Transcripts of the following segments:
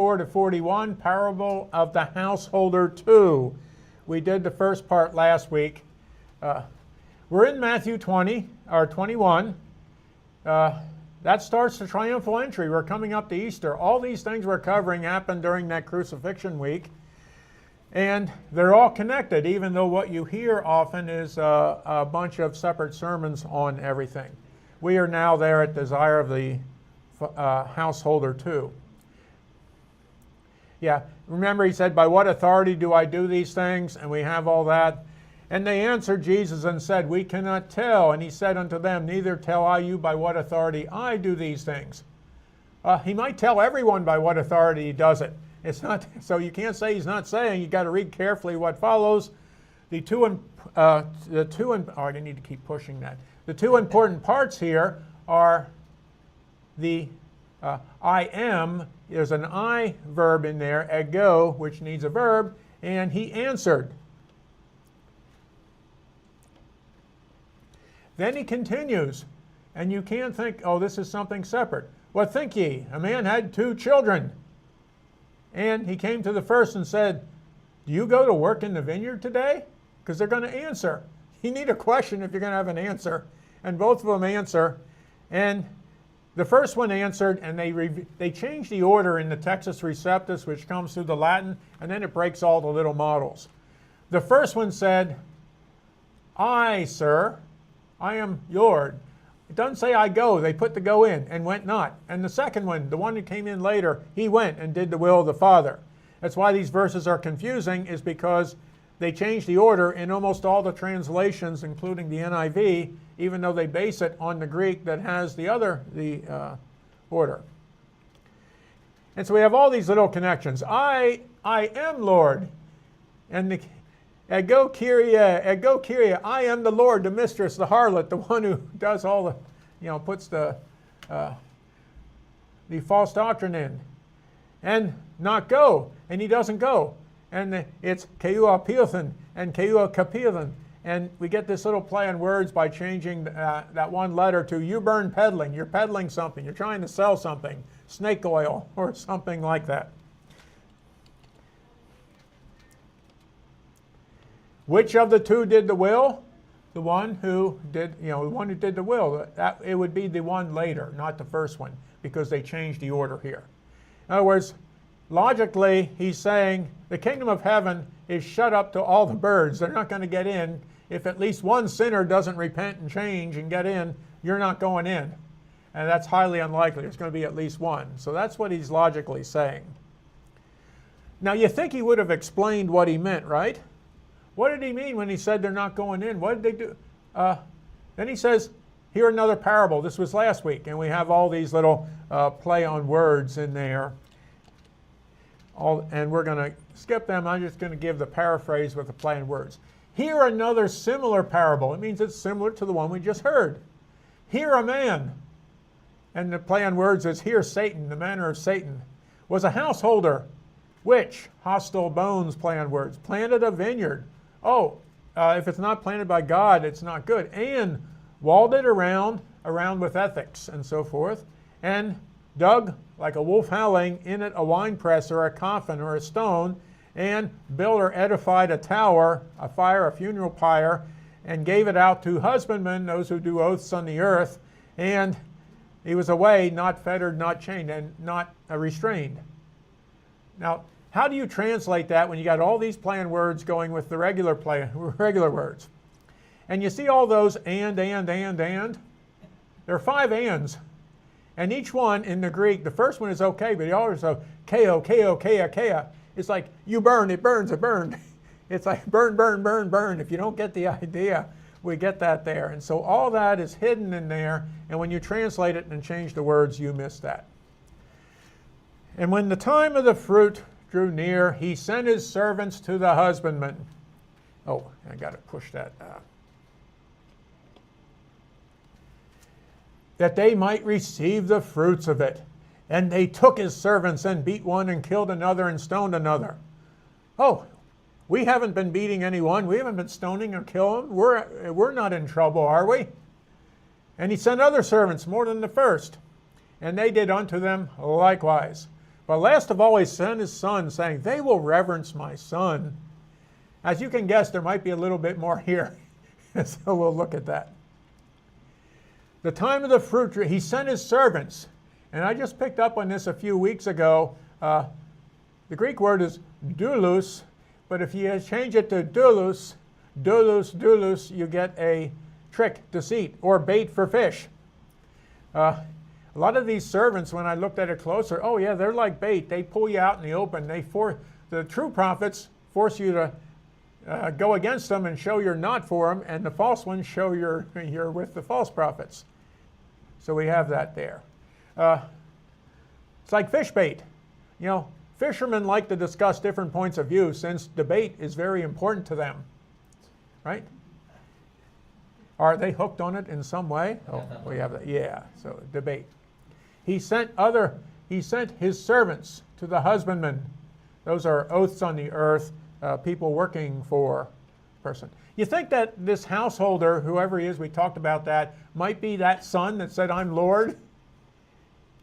4 to 41, parable of the householder 2. We did the first part last week. We're in Matthew 20, or 21. That starts the triumphal entry. We're coming up to Easter. All these things we're covering happened during that crucifixion week. And they're all connected, even though what you hear often is a bunch of separate sermons on everything. We are now there at desire of the householder 2. Yeah, remember he said, by what authority do I do these things? And we have all that. And they answered Jesus and said, we cannot tell. And he said unto them, neither tell I you by what authority I do these things. He might tell everyone by what authority he does it. It's not, so you can't say he's not saying. You've got to read carefully what follows. I need to keep pushing that. The two important parts here are the I am. There's an I verb in there, ego, which needs a verb, and he answered. Then he continues, and you can't think, oh, this is something separate. What think ye? A man had 2 children. And he came to the first and said, do you go to work in the vineyard today? Because they're going to answer. You need a question if you're going to have an answer. And both of them answer. And the first one answered, and they changed the order in the Textus Receptus, which comes through the Latin, and then it breaks all the little models. The first one said, I, sir, I am Lord. It doesn't say I go. They put the go in and went not. And the second one, the one who came in later, he went and did the will of the Father. That's why these verses are confusing, is because they changed the order in almost all the translations, including the NIV, even though they base it on the Greek that has the order. And so we have all these little connections. I am Lord. And the ego Kyria, I am the Lord, the mistress, the harlot, the one who does all the, puts the false doctrine in. And not go, and he doesn't go. And it's keua piothan and keua kapiothan. And we get this little play on words by changing that one letter to you burn peddling. You're peddling something. You're trying to sell something. Snake oil or something like that. Which of the 2 did the will? The one who did, the one who did the will. It would be the one later, not the first one, because they changed the order here. In other words, logically, he's saying the kingdom of heaven is shut up to all the birds. They're not going to get in. If at least one sinner doesn't repent and change and get in, you're not going in. And that's highly unlikely. There's going to be at least one. So that's what he's logically saying. Now, you think he would have explained what he meant, right? What did he mean when he said they're not going in? What did they do? Then he says, here another parable. This was last week, and we have all these little play on words in there. And we're going to skip them. I'm just going to give the paraphrase with the play on words. Here another similar parable. It means it's similar to the one we just heard. Here a man, and the play on words is here Satan, the manner of Satan, was a householder, which, hostile bones, play on words, planted a vineyard. Oh, if it's not planted by God, it's not good. And walled it around with ethics and so forth, and dug, like a wolf howling, in it a winepress or a coffin or a stone, and built or edified a tower, a fire, a funeral pyre, and gave it out to husbandmen, those who do oaths on the earth, and he was away, not fettered, not chained, and not restrained. Now, how do you translate that when you got all these play on words going with the regular words? And you see all those and. There are 5 ands. And each one in the Greek, the first one is okay, but the others are keo, kea. It's like you burn, it burns, it burned. It's like burn, burn, burn, burn. If you don't get the idea, we get that there. And so all that is hidden in there, and when you translate it and change the words, you miss that. And when the time of the fruit drew near, he sent his servants to the husbandman. Oh, I got to push that. That they might receive the fruits of it. And they took his servants and beat one and killed another and stoned another. Oh, we haven't been beating anyone. We haven't been stoning or killing. We're not in trouble, are we? And he sent other servants more than the first. And they did unto them likewise. But last of all, he sent his son, saying, they will reverence my son. As you can guess, there might be a little bit more here. So we'll look at that. The time of the fruit tree, he sent his servants. And I just picked up on this a few weeks ago. The Greek word is doulos, but if you change it to doulos, you get a trick, deceit, or bait for fish. A lot of these servants, when I looked at it closer, oh yeah, they're like bait. They pull you out in the open. The true prophets force you to go against them and show you're not for them, and the false ones show you're with the false prophets. So we have that there. It's like fish bait. You know, fishermen like to discuss different points of view since debate is very important to them, right? Are they hooked on it in some way? Oh, we have that. Yeah, so debate. He sent his servants to the husbandmen. Those are oaths on the earth, people working for a person. You think that this householder, whoever he is, we talked about that, might be that son that said, I'm Lord?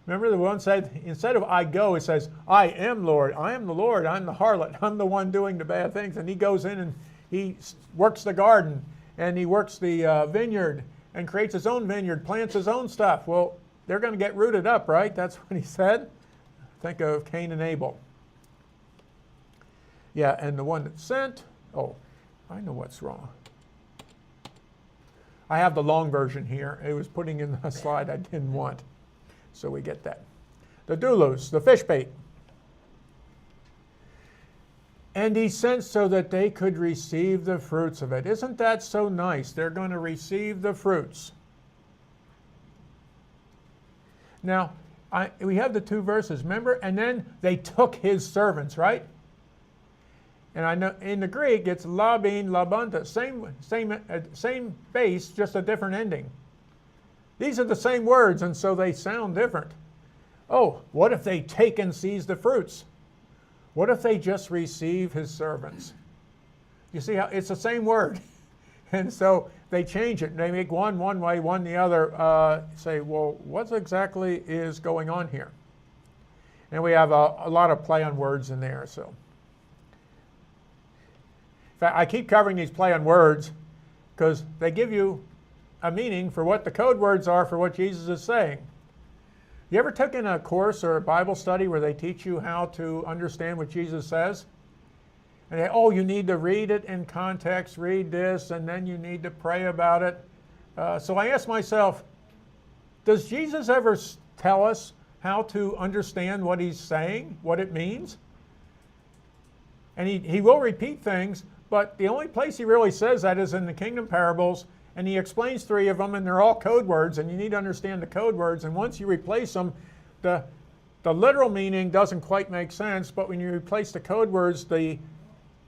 Remember the one said, instead of I go, it says, I am Lord. I am the Lord. I'm the harlot. I'm the one doing the bad things. And he goes in and he works the garden and he works the vineyard and creates his own vineyard, plants his own stuff. Well, they're going to get rooted up, right? That's what he said. Think of Cain and Abel. Yeah, and the one that sent, oh, I know what's wrong. I have the long version here. It was putting in a slide I didn't want. So we get that. The doulos, the fish bait. And he sent so that they could receive the fruits of it. Isn't that so nice? They're going to receive the fruits. Now, we have the two verses, remember? And then they took his servants, right? And I know in the Greek it's labin, labanta, same base, just a different ending. These are the same words, and so they sound different. Oh, what if they take and seize the fruits? What if they just receive his servants? You see how it's the same word. And so they change it. They make one way, one the other. Say, well, what exactly is going on here? And we have a lot of play on words in there. So, in fact, I keep covering these play on words because they give you a meaning for what the code words are for what Jesus is saying. You ever taken a course or a Bible study where they teach you how to understand what Jesus says? And they, oh, you need to read it in context, read this, and then you need to pray about it. So I ask myself, does Jesus ever tell us how to understand what he's saying, what it means? And he will repeat things, but the only place he really says that is in the kingdom parables, and he explains 3 of them, and they're all code words, and you need to understand the code words, and once you replace them, the literal meaning doesn't quite make sense, but when you replace the code words, the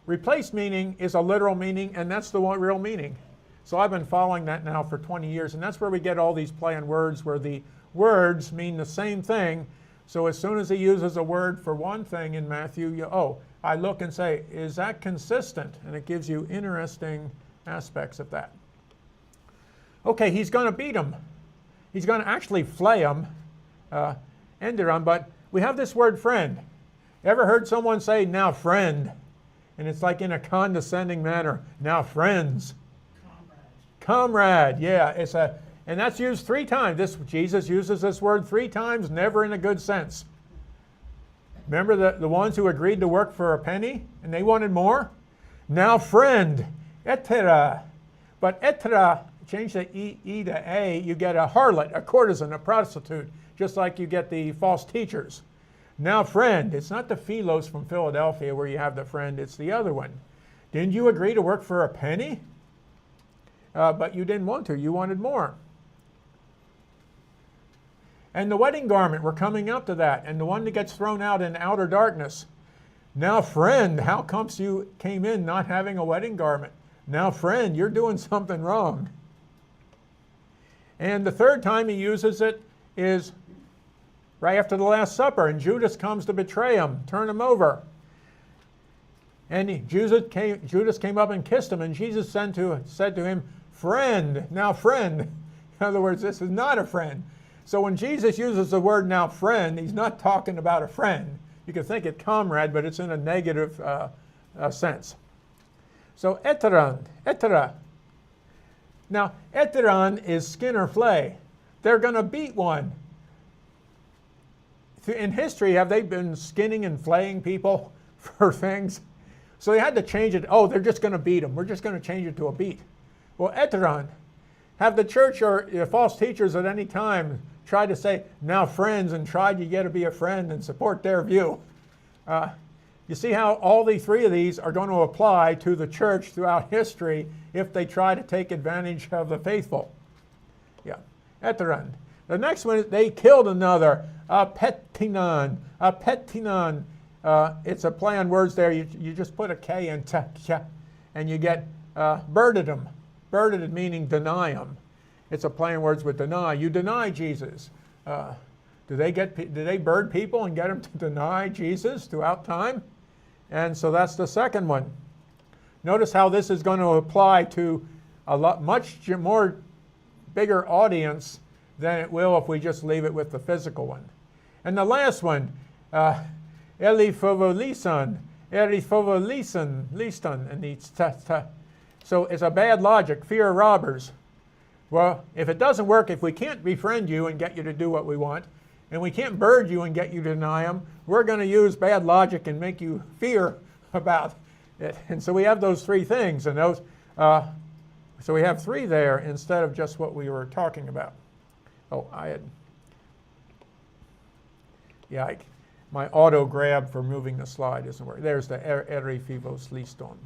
replaced meaning is a literal meaning, and that's the one real meaning. So I've been following that now for 20 years, and that's where we get all these play on words, where the words mean the same thing. So as soon as he uses a word for one thing in Matthew, I look and say, is that consistent? And it gives you interesting aspects of that. Okay, he's going to beat them. He's going to actually flay them, end them, but we have this word friend. Ever heard someone say, now friend? And it's like in a condescending manner, now friends. Comrade, yeah. And that's used 3 times. Jesus uses this word 3 times, never in a good sense. Remember the ones who agreed to work for a penny and they wanted more? Now friend, etera. But etera, change the E to A, you get a harlot, a courtesan, a prostitute, just like you get the false teachers. Now friend, it's not the Philos from Philadelphia where you have the friend, it's the other one. Didn't you agree to work for a penny? But you didn't want to, you wanted more. And the wedding garment, we're coming up to that, and the one that gets thrown out in outer darkness. Now friend, how comes you came in not having a wedding garment? Now friend, you're doing something wrong. And the 3rd time he uses it is right after the Last Supper, and Judas comes to betray him, turn him over. And Judas came up and kissed him, and Jesus said to him, friend, now friend. In other words, this is not a friend. So when Jesus uses the word now friend, he's not talking about a friend. You could think it comrade, but it's in a negative sense. So etera. Now, eteron is skin or flay. They're going to beat one. In history, have they been skinning and flaying people for things? So they had to change it. Oh, they're just going to beat them. We're just going to change it to a beat. Well, eteron. Have the church or false teachers at any time tried to say, now friends, and tried you get to be a friend and support their view? You see how all the three of these are going to apply to the church throughout history if they try to take advantage of the faithful. Yeah, eteron. The next one, they killed another, apetinon. Apetinon. It's a play on words there. You just put a K in, and you get birded. Birded meaning deny him. It's a play on words with deny. You deny Jesus. Do they bird people and get them to deny Jesus throughout time? And so that's the second one. Notice how this is going to apply to a much more bigger audience than it will if we just leave it with the physical one. And the last one, elifovolison, and so it's a bad logic, fear of robbers. Well, if it doesn't work, if we can't befriend you and get you to do what we want, and we can't bird you and get you to deny them, we're going to use bad logic and make you fear about it. And so we have those three things, and those. So we have three there instead of just what we were talking about. Oh, my auto grab for moving the slide isn't working. There's the erifivos liston.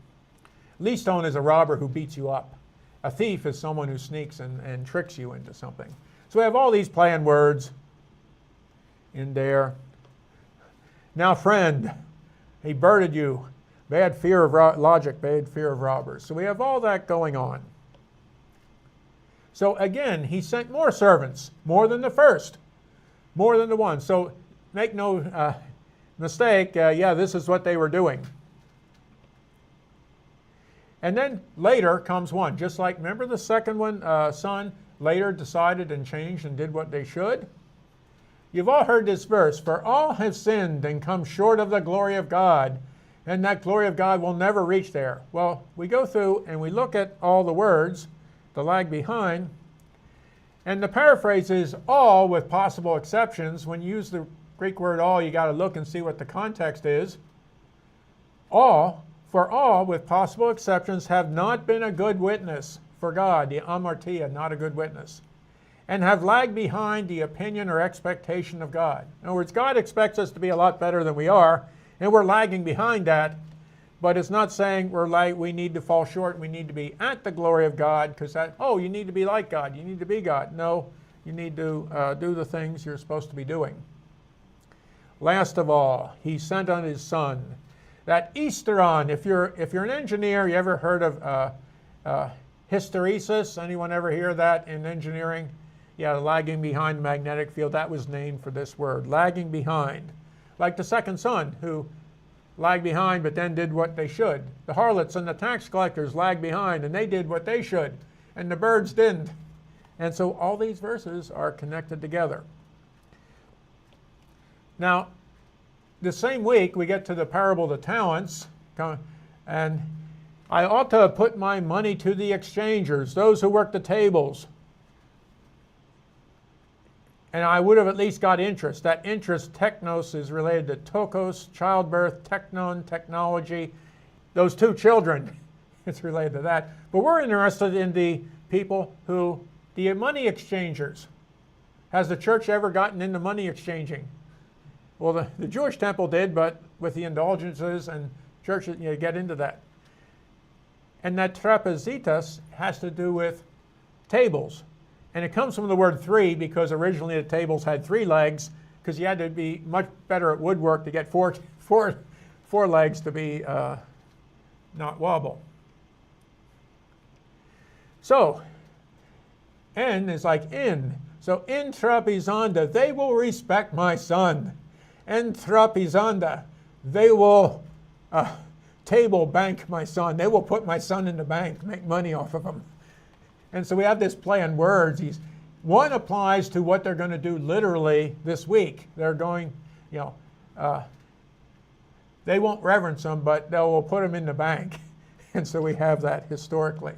Liston is a robber who beats you up. A thief is someone who sneaks and tricks you into something. So we have all these play on words in there. Now, friend, he birded you. Bad fear of logic, bad fear of robbers. So we have all that going on. So again, he sent more servants, more than the first, more than the one. So make no mistake, this is what they were doing. And then later comes one, just like, remember the second one, son, later decided and changed and did what they should? You've all heard this verse, for all have sinned and come short of the glory of God, and that glory of God will never reach there. Well, we go through and we look at all the words, the lag behind, and the paraphrase is all with possible exceptions. When you use the Greek word all, you got to look and see what the context is. All, for all with possible exceptions, have not been a good witness for God, the amartia, not a good witness, and have lagged behind the opinion or expectation of God. In other words, God expects us to be a lot better than we are, and we're lagging behind that, but it's not saying we need to fall short, we need to be at the glory of God, because you need to be like God, you need to be God. No, you need to do the things you're supposed to be doing. Last of all, he sent on his son. That Easteron, if you're an engineer, you ever heard of hysteresis? Anyone ever hear that in engineering? Yeah, lagging behind the magnetic field. That was named for this word, lagging behind. Like the second son, who lagged behind but then did what they should. The harlots and the tax collectors lagged behind and they did what they should, and the birds didn't. And so all these verses are connected together. Now, the same week we get to the parable of the talents, and I ought to have put my money to the exchangers, those who work the tables, and I would have at least got interest. That interest, technos, is related to tokos, childbirth, technon, technology, those two children. It's related to that. But we're interested in the people the money exchangers. Has the church ever gotten into money exchanging? Well, the Jewish temple did, but with the indulgences and churches, you get into that. And that trapezitas has to do with tables. And it comes from the word three, because originally the tables had 3 legs, because you had to be much better at woodwork to get four legs to be not wobble. So, en is like in. So, in trapezanda, they will respect my son. En trapezanda, they will table bank my son. They will put my son in the bank, make money off of him. And so we have this play on words. One applies to what they're going to do literally this week. They're going, They won't reverence them, but they will put them in the bank. And so we have that historically.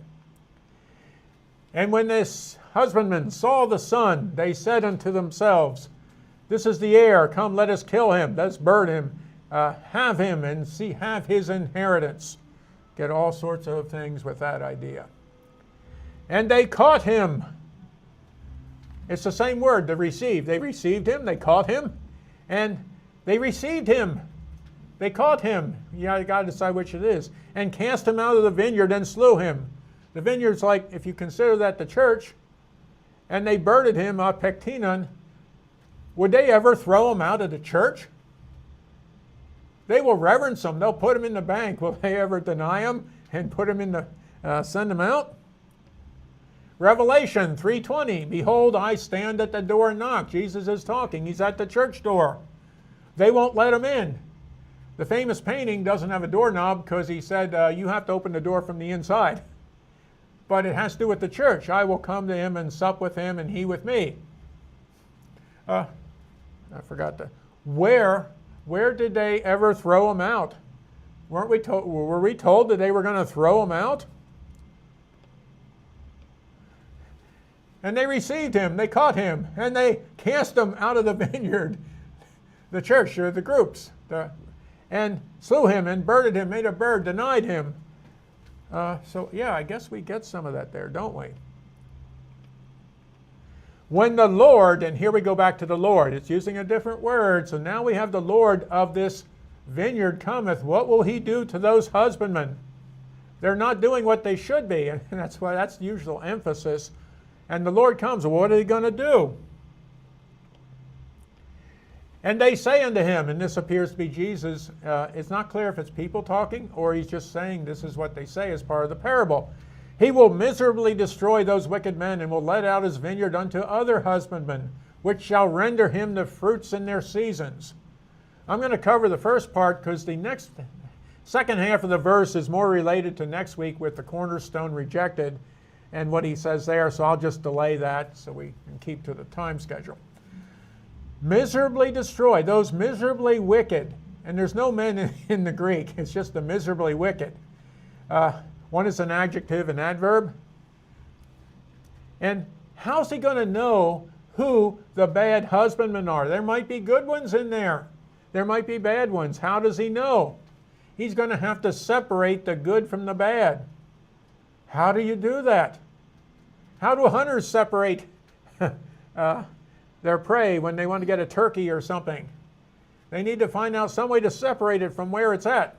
And when this husbandman saw the son, they said unto themselves, this is the heir, come let us kill him, let's burn him, have him and have his inheritance. Get all sorts of things with that idea. And they caught him. It's the same word, to receive. They received him, they caught him, and they received him. They caught him. You got to decide which it is. And cast him out of the vineyard and slew him. The vineyard's like, if you consider that the church, and they burned him, pektinon, would they ever throw him out of the church? They will reverence him. They'll put him in the bank. Will they ever deny him and put him in the, send him out? Revelation 3:20, behold, I stand at the door and knock. Jesus is talking. He's at the church door. They won't let him in. The famous painting doesn't have a doorknob because he said you have to open the door from the inside. But it has to do with the church. I will come to him and sup with him and he with me. I forgot to. Where did they ever throw him out? Were we told that they were going to throw him out? And they received him, they caught him, and they cast him out of the vineyard, the church, or the groups, and slew him and burned him, made a bird, denied him. So yeah, I guess we get some of that there, don't we? When the Lord, and here we go back to the Lord, it's using a different word, so now we have the Lord of this vineyard cometh. What will he do to those husbandmen? They're not doing what they should be, and that's why that's the usual emphasis. And the Lord comes, what are they going to do? And they say unto him, and this appears to be Jesus, it's not clear if it's people talking or he's just saying this is what they say as part of the parable. He will miserably destroy those wicked men and will let out his vineyard unto other husbandmen, which shall render him the fruits in their seasons. I'm going to cover the first part because the second half of the verse is more related to next week with the cornerstone rejected and what he says there, so I'll just delay that so we can keep to the time schedule. Miserably destroy, those miserably wicked, and there's no men in the Greek, it's just the miserably wicked. One is an adjective, an adverb. And how's he going to know who the bad husbandmen are? There might be good ones in there. There might be bad ones. How does he know? He's going to have to separate the good from the bad. How do you do that? How do hunters separate their prey when they want to get a turkey or something? They need to find out some way to separate it from where it's at.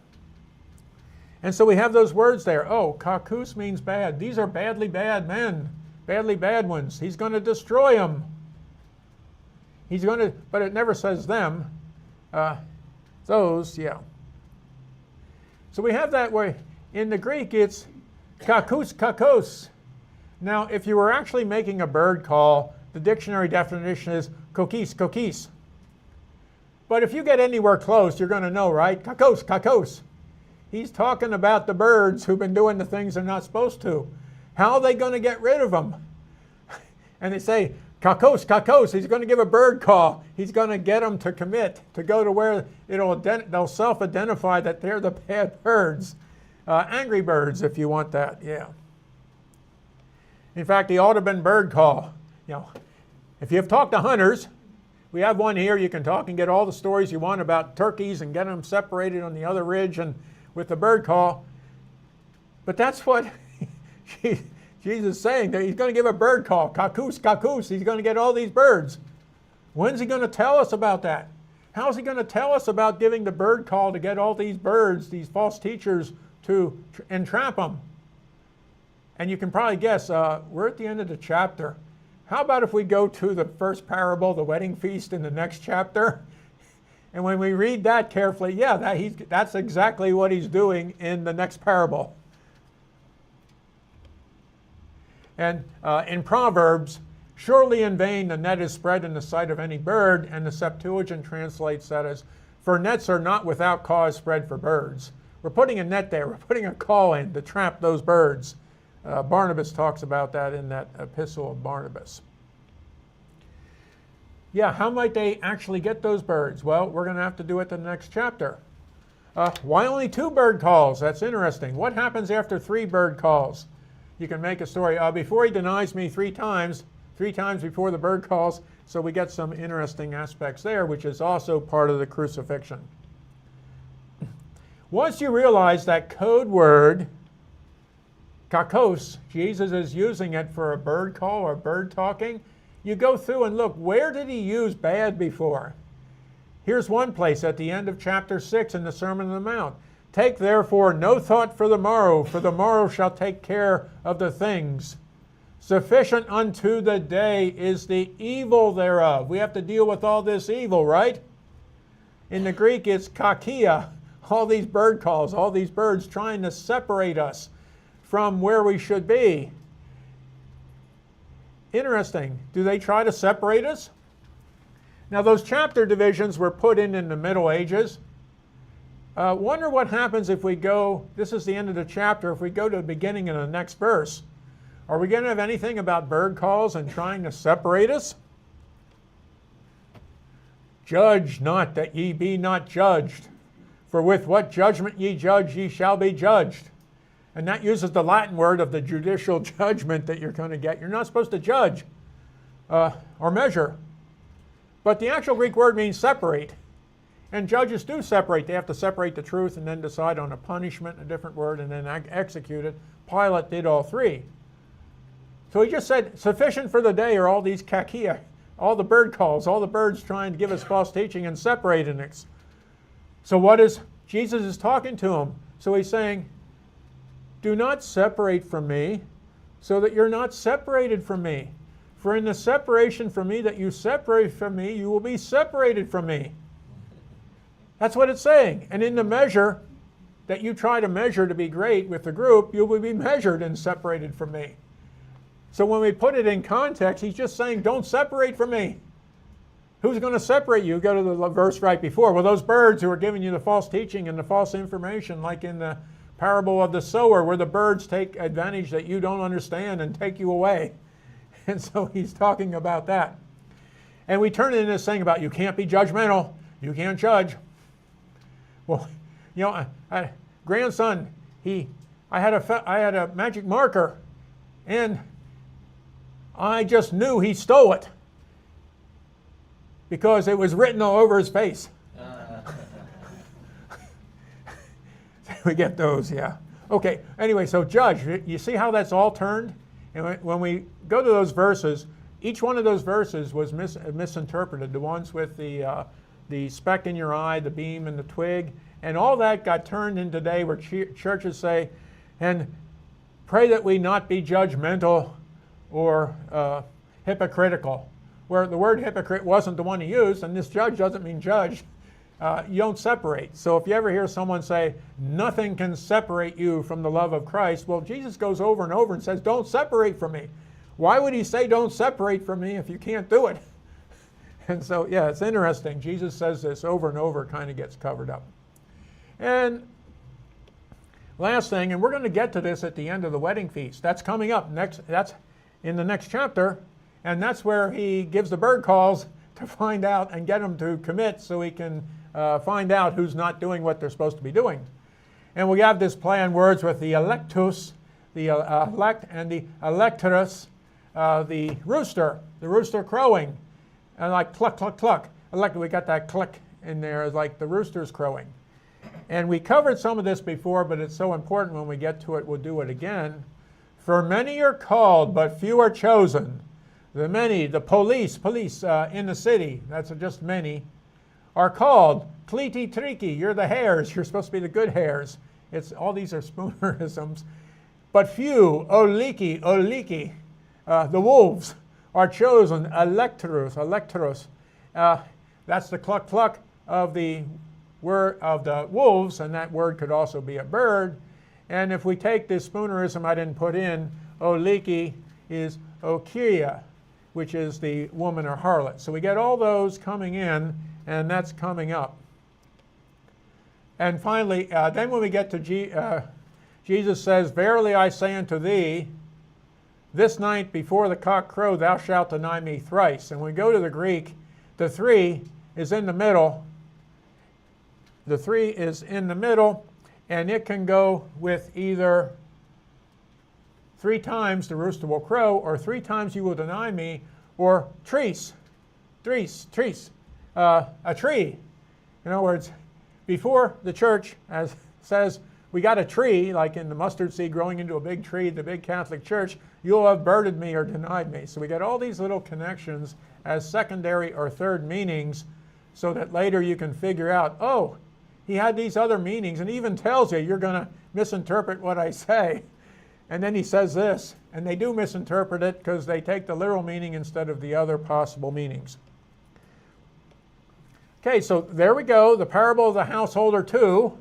And so we have those words there. Oh, kakus means bad. These are badly bad men, badly bad ones. He's going to destroy them. He's going to, but it never says them. Those, yeah. So we have that way. In the Greek, it's kakus, kakos. Now, if you were actually making a bird call, the dictionary definition is kokis, kokis. But if you get anywhere close, you're going to know, right? Kakos, kakos. He's talking about the birds who've been doing the things they're not supposed to. How are they going to get rid of them? And they say, kakos, kakos. He's going to give a bird call. He's going to get them to commit, to go to where they'll self-identify that they're the bad birds. Angry birds, if you want that, yeah. In fact, he ought to have been bird call. You know, if you've talked to hunters, we have one here. You can talk and get all the stories you want about turkeys and get them separated on the other ridge and with the bird call. But that's what Jesus is saying. That he's going to give a bird call. Kakus, kakus. He's going to get all these birds. When's he going to tell us about that? How's he going to tell us about giving the bird call to get all these birds, these false teachers, to entrap them? And you can probably guess, we're at the end of the chapter. How about if we go to the first parable, the wedding feast, in the next chapter? And when we read that carefully, yeah, that's exactly what he's doing in the next parable. And in Proverbs, surely in vain the net is spread in the sight of any bird, and the Septuagint translates that as, for nets are not without cause spread for birds. We're putting a net there. We're putting a call in to trap those birds. Barnabas talks about that in that epistle of Barnabas. Yeah, how might they actually get those birds? Well, we're going to have to do it in the next chapter. Why only 2 bird calls? That's interesting. What happens after 3 bird calls? You can make a story. Before he denies me 3 times before the bird calls. So we get some interesting aspects there, which is also part of the crucifixion. Once you realize that code word, kakos, Jesus is using it for a bird call or bird talking, you go through and look, where did he use bad before? Here's one place at the end of chapter 6 in the Sermon on the Mount. Take therefore no thought for the morrow shall take care of the things. Sufficient unto the day is the evil thereof. We have to deal with all this evil, right? In the Greek, it's kakia. All these bird calls, all these birds trying to separate us from where we should be. Interesting. Do they try to separate us? Now, those chapter divisions were put in the Middle Ages. Wonder what happens if we go, this is the end of the chapter, if we go to the beginning of the next verse. Are we going to have anything about bird calls and trying to separate us? Judge not that ye be not judged. For with what judgment ye judge, ye shall be judged. And that uses the Latin word of the judicial judgment that you're going to get. You're not supposed to judge or measure. But the actual Greek word means separate. And judges do separate. They have to separate the truth and then decide on a punishment, a different word, and then execute it. Pilate did all 3. So he just said, sufficient for the day are all these kakia, all the bird calls, all the birds trying to give us false teaching and separating us. So what is, Jesus is talking to him. So he's saying, do not separate from me so that you're not separated from me. For in the separation from me that you separate from me, you will be separated from me. That's what it's saying. And in the measure that you try to measure to be great with the group, you will be measured and separated from me. So when we put it in context, he's just saying, don't separate from me. Who's going to separate you? Go to the verse right before. Well, those birds who are giving you the false teaching and the false information, like in the parable of the sower, where the birds take advantage that you don't understand and take you away. And so he's talking about that. And we turn it into this thing about you can't be judgmental. You can't judge. Well, you know, grandson, I had a magic marker, and I just knew he stole it because it was written all over his face. We get those, yeah. Okay, anyway, so judge, you see how that's all turned? And when we go to those verses, each one of those verses was misinterpreted. The ones with the speck in your eye, the beam and the twig, and all that got turned in today where churches say, and pray that we not be judgmental or hypocritical, where the word hypocrite wasn't the one he used, and this judge doesn't mean judge. You don't separate. So if you ever hear someone say, nothing can separate you from the love of Christ, well, Jesus goes over and over and says, don't separate from me. Why would he say don't separate from me if you can't do it? And so, yeah, it's interesting. Jesus says this over and over, kind of gets covered up. And last thing, and we're going to get to this at the end of the wedding feast. That's coming up next. That's in the next chapter, and that's where he gives the bird calls to find out and get them to commit so he can find out who's not doing what they're supposed to be doing. And we have this play on words with the electus, the elect, and the electorus, the rooster crowing, and like cluck, cluck, cluck. We got that click in there, like the rooster's crowing. And we covered some of this before, but it's so important when we get to it, we'll do it again. For many are called, but few are chosen. The many, the police in the city, that's just many, are called. Kliti triki, you're the hares. You're supposed to be the good hares. All these are spoonerisms. But few, oliki, the wolves are chosen. Electoros. That's the cluck cluck of the word of the wolves, and that word could also be a bird. And if we take this spoonerism I didn't put in, oliki is okiria, which is the woman or harlot. So we get all those coming in, and that's coming up. And finally, then when we get to Jesus says, verily I say unto thee, this night before the cock crow thou shalt deny me thrice. And when we go to the Greek, the 3 is in the middle, The 3 is in the middle, and it can go with either 3 times the rooster will crow, or 3 times you will deny me, or trees, a tree. In other words, before the church says we got a tree, like in the mustard seed growing into a big tree, the big Catholic Church, you'll have birded me or denied me. So we got all these little connections as secondary or third meanings, so that later you can figure out, oh, he had these other meanings, and he even tells you you're going to misinterpret what I say. And then he says this, and they do misinterpret it because they take the literal meaning instead of the other possible meanings. Okay, so there we go, the parable of the householder 2.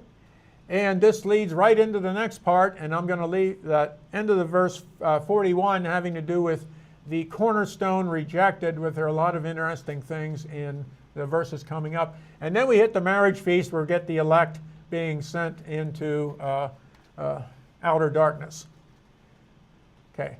And this leads right into the next part, and I'm going to leave that end of the verse 41 having to do with the cornerstone rejected, with there are a lot of interesting things in the verses coming up. And then we hit the marriage feast where we get the elect being sent into outer darkness. Okay.